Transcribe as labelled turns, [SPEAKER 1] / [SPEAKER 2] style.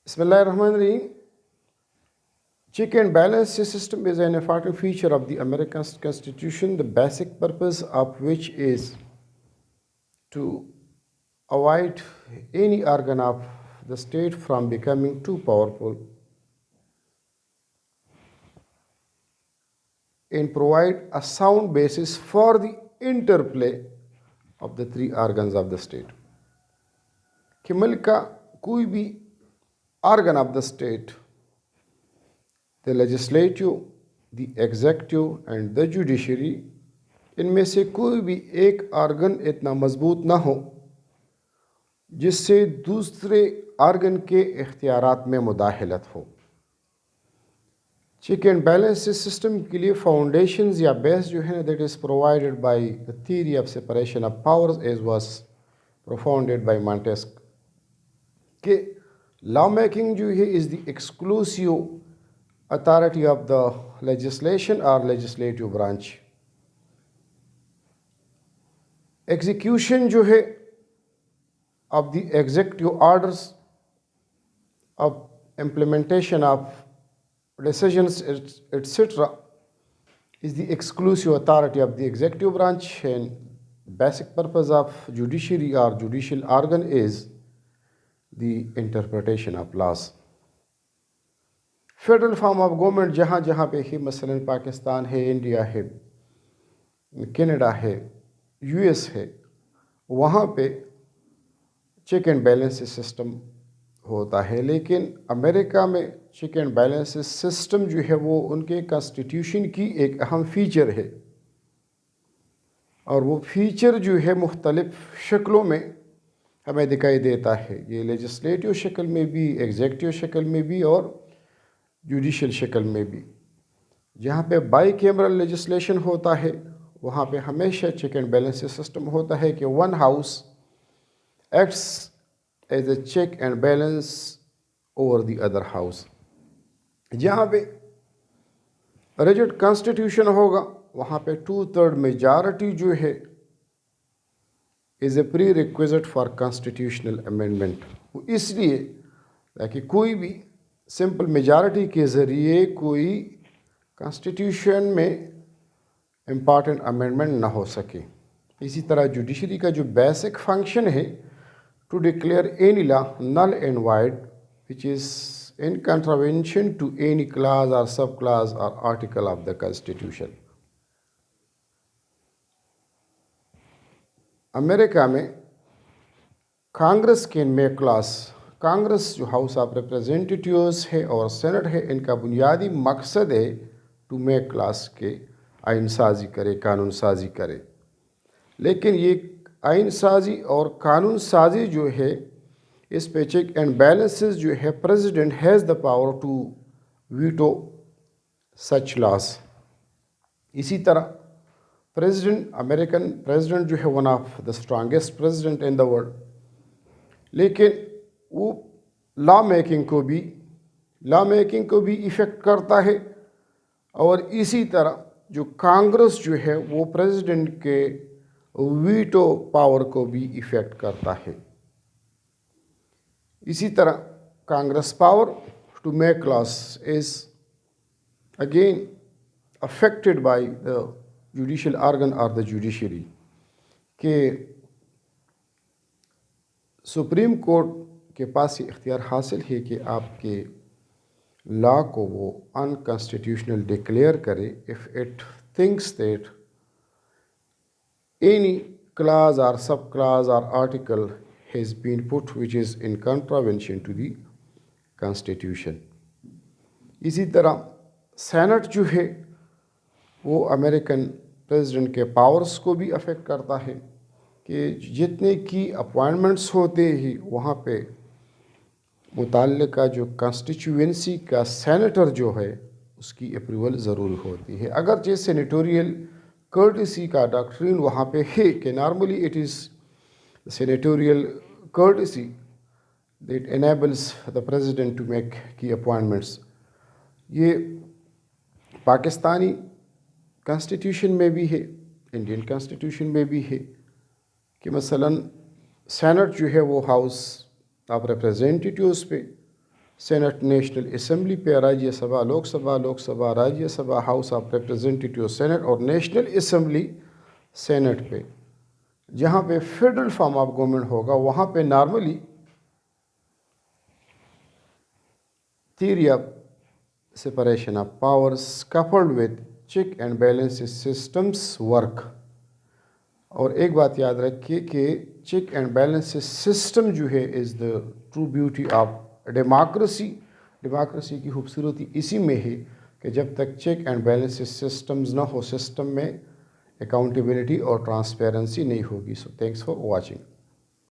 [SPEAKER 1] Bismillahirrahmanirrahim. Check and balance system is an important feature of the American Constitution, the basic purpose of which is to avoid any organ of the state from becoming too powerful and provide a sound basis for the interplay of the three organs of the state. कि मुल्क का कोई भी organ of the state, the legislative, the executive and the judiciary, इनमें से कोई भी एक ऑर्गन इतना मजबूत ना हो जिससे दूसरे ऑर्गन के इख्तियारात में मुदाखलत हो। चेक एंड बैलेंस सिस्टम के लिए फाउंडेशंस या बेस जो है that is provided by the theory of separation of powers as was profounded by Montesquieu कि लॉ मेकिंग जो है is the exclusive authority of the legislation और लेजिस्लेटिव ब्रांच। एग्जीक्यूशन जो है of the executive orders of implementation of decisions etc. is the exclusive authority of the executive branch, and basic purpose of judiciary or judicial organ is the interpretation of laws. Federal form of government जहाँ जहाँ पे है, मसलन पाकिस्तान है, India है, Canada है, US है, वहाँ पे चेक एंड बैलेंस सिस्टम होता है। लेकिन अमेरिका में चेक एंड बैलेंस सिस्टम जो है वो उनके कॉन्स्टिट्यूशन की एक अहम फीचर है, और वो फीचर जो है मुख्तलिफ शक्लों में हमें दिखाई देता है। ये लेजिस्लेटिव शक्ल में भी, एग्जीक्यूटिव शक्ल में भी और जुडिशल शक्ल में भी। जहाँ पे बाई कैमरल लेजिस्लेशन होता है वहाँ पे हमेशा चेक एंड बैलेंस सिस्टम होता है कि one house acts as a check and balance over the other house। जहाँ पे रिजिड कॉन्स्टिट्यूशन होगा वहाँ पे 2/3 मेजॉरिटी जो है is a pre requisite for constitutional amendment. इसलिए ताकि कोई भी सिंपल मेजॉरिटी के ज़रिए कोई कॉन्स्टिट्यूशन में इम्पॉर्टेंट अमेंडमेंट ना हो सके। इसी तरह जुडिशरी का जो बेसिक फंक्शन है to declare any law null and void which is in contravention to any clause or subclause or article of the Constitution। America में Congress can make laws. Congress जो हाउस ऑफ रिप्रेजेंटेटिव्स है और senate है, इनका बुनियादी मकसद है to make loss के आइन साजी करे, कानून साजी करे। लेकिन ये आइन साजी और कानून साजी जो है इस पे चेक एंड बैलेंसेस जो है, president has the power to veto such laws. इसी तरह प्रेसिडेंट, अमेरिकन प्रेसिडेंट जो है one of the strongest president in the world, लेकिन वो लॉ मेकिंग को भी इफ़ेक्ट करता है। और इसी तरह जो कांग्रेस जो है वो प्रेसिडेंट के वीटो पावर को भी इफ़ेक्ट करता है। इसी तरह Congress power to make laws is again affected by the judicial organ और द जुडिशरी के सुप्रीम कोर्ट के पास ये इख्तियार हासिल है कि आपके लॉ को वो अनकॉन्स्टिट्यूशनल डिक्लेयर करे if it thinks that any clause or subclause or article has been put which is in contravention to the Constitution। इसी तरह सेनेट जो है वो अमेरिकन प्रेसिडेंट के पावर्स को भी अफेक्ट करता है कि जितने की अपॉइंटमेंट्स होते ही वहाँ पे मुताल्लिका जो कॉन्स्टिट्यूएंसी का सेनेटर जो है उसकी अप्रूवल ज़रूर होती है। अगर जैसे सेनेटोरियल कर्टिसी का डॉक्ट्रिन वहाँ पे है कि normally it is senatorial courtesy that enables the president to make key appointments. ये पाकिस्तानी कॉन्स्टिट्यूशन में भी है, इंडियन कॉन्स्टिट्यूशन में भी है कि मसलन सेनेट जो है वो हाउस ऑफ रिप्रेजेंटेटिव्स पे सेनेट नेशनल असम्बली पे, Rajya Sabha Lok Sabha, Lok Sabha Rajya Sabha, house of representative senate और नेशनल असम्बली सेनेट पे। जहाँ पे फेडरल फॉर्म ऑफ गवर्नमेंट होगा वहाँ पे normally theory of separation of powers coupled with check and balance systems work। और एक बात याद रखिए कि चेक एंड बैलेंस सिस्टम जो है is the true beauty of democracy. Democracy की खूबसूरती इसी में है कि जब तक चेक एंड बैलेंस सिस्टम्स ना हो, सिस्टम में अकाउंटेबिलिटी और ट्रांसपेरेंसी नहीं होगी। So thanks for watching.